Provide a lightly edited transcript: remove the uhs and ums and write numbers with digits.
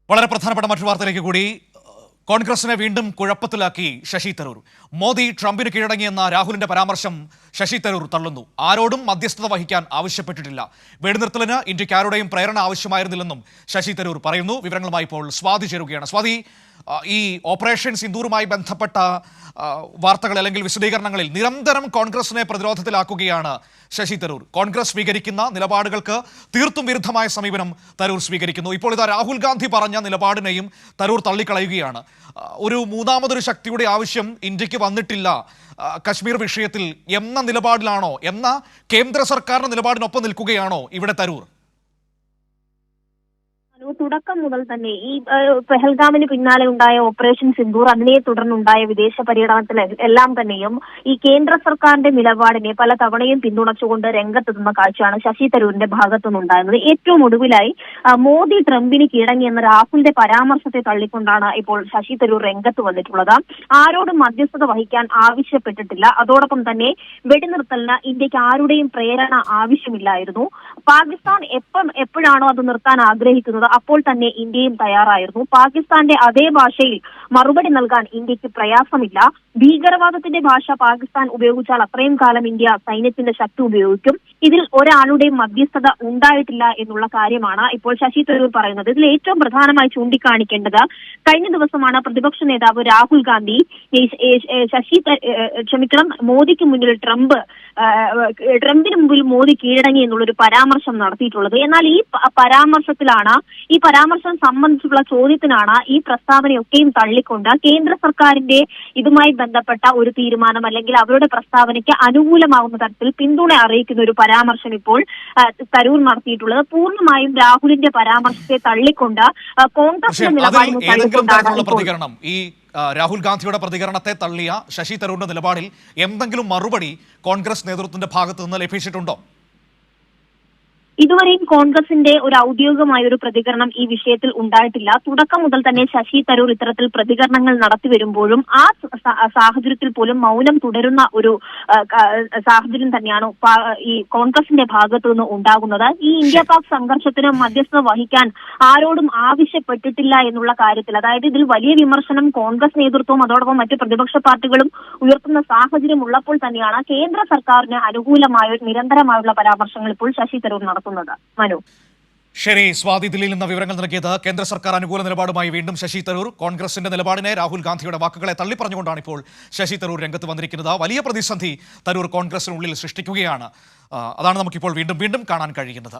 വളരെ പ്രധാനപ്പെട്ട മറ്റൊരു വാർത്തയിലേക്ക് കൂടി. കോൺഗ്രസിനെ വീണ്ടും കുഴപ്പത്തിലാക്കി ശശി തരൂർ. മോദി ട്രംപിന് കീഴടങ്ങിയെന്ന രാഹുലിന്റെ പരാമർശം ശശി തരൂർ തള്ളുന്നു. ആരോടും മധ്യസ്ഥത വഹിക്കാൻ ആവശ്യപ്പെട്ടിട്ടില്ല. വെടിനിർത്തലിന് ഇന്ത്യക്ക് ആരുടെയും പ്രേരണ ആവശ്യമായിരുന്നില്ലെന്നും ശശി തരൂർ പറയുന്നു. വിവരങ്ങളുമായി ഇപ്പോൾ സ്വാതി ചേരുകയാണ്. സ്വാതി, ഈ ഓപ്പറേഷൻ സിന്ദൂറുമായി ബന്ധപ്പെട്ട വാർത്തകൾ അല്ലെങ്കിൽ വിശദീകരണങ്ങളിൽ നിരന്തരം കോൺഗ്രസിനെ പ്രതിരോധത്തിലാക്കുകയാണ് ശശി തരൂർ. കോൺഗ്രസ് സ്വീകരിക്കുന്ന നിലപാടുകൾക്ക് തീർത്തും വിരുദ്ധമായ സമീപനം തരൂർ സ്വീകരിക്കുന്നു. ഇപ്പോൾ ഇതാ രാഹുൽ ഗാന്ധി പറഞ്ഞ നിലപാടിനെയും തരൂർ തള്ളിക്കളയുകയാണ്. ഒരു മൂന്നാമതൊരു ശക്തിയുടെ ആവശ്യം ഇന്ത്യക്ക് വന്നിട്ടില്ല കശ്മീർ വിഷയത്തിൽ എന്ന നിലപാടിലാണോ, എന്ന കേന്ദ്ര സർക്കാരിന്റെ നിലപാടിനൊപ്പം നിൽക്കുകയാണോ ഇവിടെ തരൂർ? തുടക്കം മുതൽ തന്നെ ഈ പെഹൽഗാമിന് പിന്നാലെ ഉണ്ടായ ഓപ്പറേഷൻ സിന്ദൂർ, അതിനെ തുടർന്നുണ്ടായ വിദേശ പര്യടനത്തിൽ എല്ലാം തന്നെയും ഈ കേന്ദ്ര സർക്കാരിന്റെ നിലപാടിനെ പല തവണയും പിന്തുണച്ചുകൊണ്ട് രംഗത്തെത്തുന്ന കാഴ്ചയാണ് ശശി തരൂരിന്റെ ഭാഗത്തുനിന്നുണ്ടായിരുന്നത്. ഏറ്റവും ഒടുവിലായി മോദി ട്രംപിന് കീഴടങ്ങിയെന്ന രാഹുലിന്റെ പരാമർശത്തെ തള്ളിക്കൊണ്ടാണ് ഇപ്പോൾ ശശി തരൂർ രംഗത്ത് വന്നിട്ടുള്ളത്. ആരോടും മധ്യസ്ഥത വഹിക്കാൻ ആവശ്യപ്പെട്ടിട്ടില്ല. അതോടൊപ്പം തന്നെ വെടിനിർത്തലിന് ഇന്ത്യക്ക് ആരുടെയും പ്രേരണ ആവശ്യമില്ലായിരുന്നു. പാകിസ്ഥാൻ എപ്പോഴാണോ അത് നിർത്താൻ ആഗ്രഹിക്കുന്നത് അപ്പോൾ തന്നെ ഇന്ത്യയും തയ്യാറായിരുന്നു. പാകിസ്ഥാന്റെ അതേ ഭാഷയിൽ മറുപടി നൽകാൻ ഇന്ത്യക്ക് പ്രയാസമില്ല. ഭീകരവാദത്തിന്റെ ഭാഷ പാകിസ്ഥാൻ ഉപയോഗിച്ചാൽ അത്രയും കാലം ഇന്ത്യ സൈന്യത്തിന്റെ ശക്തി ഉപയോഗിക്കും. ഇതിൽ ഒരാളുടെയും മധ്യസ്ഥത ഉണ്ടായിട്ടില്ല എന്നുള്ള കാര്യമാണ് ഇപ്പോൾ ശശി തരൂർ പറയുന്നത്. ഇതിൽ ഏറ്റവും പ്രധാനമായി ചൂണ്ടിക്കാണിക്കേണ്ടത്, കഴിഞ്ഞ ദിവസമാണ് പ്രതിപക്ഷ നേതാവ് രാഹുൽ ഗാന്ധി മോദിക്ക് മുന്നിൽ ട്രംപിന് മുമ്പിൽ മോദി കീഴടങ്ങി എന്നുള്ളൊരു പരാമർശം നടത്തിയിട്ടുള്ളത്. എന്നാൽ ഈ പരാമർശം സംബന്ധിച്ചുള്ള ചോദ്യത്തിനാണ് ഈ പ്രസ്താവനയൊക്കെയും തള്ളിക്കൊണ്ട് കേന്ദ്ര സർക്കാരിന്റെ ഇതുമായി ബന്ധപ്പെട്ട ഒരു തീരുമാനം അല്ലെങ്കിൽ അവരുടെ പ്രസ്താവനയ്ക്ക് അനുകൂലമാകുന്ന തരത്തിൽ പിന്തുണ അറിയിക്കുന്ന ഒരു പരാമർശം ഇപ്പോൾ തരൂർ നടത്തിയിട്ടുള്ളത്. പൂർണ്ണമായും രാഹുലിന്റെ പരാമർശത്തെ തള്ളിക്കൊണ്ട് കോൺഗ്രസിന്റെ നിലപാടിനെ പ്രതികരണം, ഈ രാഹുൽ ഗാന്ധിയുടെ പ്രതികരണത്തെ തള്ളിയ ശശി തരൂരിന്റെ നിലപാടിൽ എന്തെങ്കിലും മറുപടി കോൺഗ്രസ് നേതൃത്വത്തിന്റെ ഭാഗത്തു നിന്ന് ലഭിച്ചിട്ടുണ്ടോ? ഇതുവരെയും കോൺഗ്രസിന്റെ ഒരു ഔദ്യോഗികമായ ഒരു പ്രതികരണം ഈ വിഷയത്തിൽ ഉണ്ടായിട്ടില്ല. തുടക്കം മുതൽ തന്നെ ശശി തരൂർ ഇത്തരത്തിൽ പ്രതികരണങ്ങൾ നടത്തി വരുമ്പോഴും ആ സാഹചര്യത്തിൽ പോലും മൗനം തുടരുന്ന ഒരു സാഹചര്യം തന്നെയാണ് ഈ കോൺഗ്രസിന്റെ ഭാഗത്തു നിന്ന് ഉണ്ടാകുന്നത്. ഈ ഇന്ത്യ പാക് സംഘർഷത്തിന് മധ്യസ്ഥത വഹിക്കാൻ ആരോടും ആവശ്യപ്പെട്ടിട്ടില്ല എന്നുള്ള കാര്യത്തിൽ, അതായത് ഇതിൽ വലിയ വിമർശനം കോൺഗ്രസ് നേതൃത്വവും അതോടൊപ്പം മറ്റ് പ്രതിപക്ഷ പാർട്ടികളും ഉയർത്തുന്ന സാഹചര്യം ഉള്ളപ്പോൾ തന്നെയാണ് കേന്ദ്ര സർക്കാരിന് അനുകൂലമായ നിരന്തരമായുള്ള പരാമർശങ്ങൾ ഇപ്പോൾ ശശി തരൂർ നടത്തുന്നത്. മനു, ശരി. സ്വാതി ദില്ലിയിൽ നിന്ന് വിവരങ്ങൾ നൽകിയത്. കേന്ദ്ര സർക്കാർ അനുകൂല നിലപാടുമായി വീണ്ടും ശശി തരൂർ. കോൺഗ്രസിന്റെ നിലപാടിനെ രാഹുൽ ഗാന്ധിയുടെ വാക്കുകളെ തള്ളിപ്പറഞ്ഞുകൊണ്ടാണ് ഇപ്പോൾ ശശി തരൂർ രംഗത്ത് വന്നിരിക്കുന്നത്. വലിയ പ്രതിസന്ധി തരൂർ കോൺഗ്രസിനുള്ളിൽ സൃഷ്ടിക്കുകയാണ്. അതാണ് നമുക്കിപ്പോൾ വീണ്ടും കാണാൻ കഴിയുന്നത്.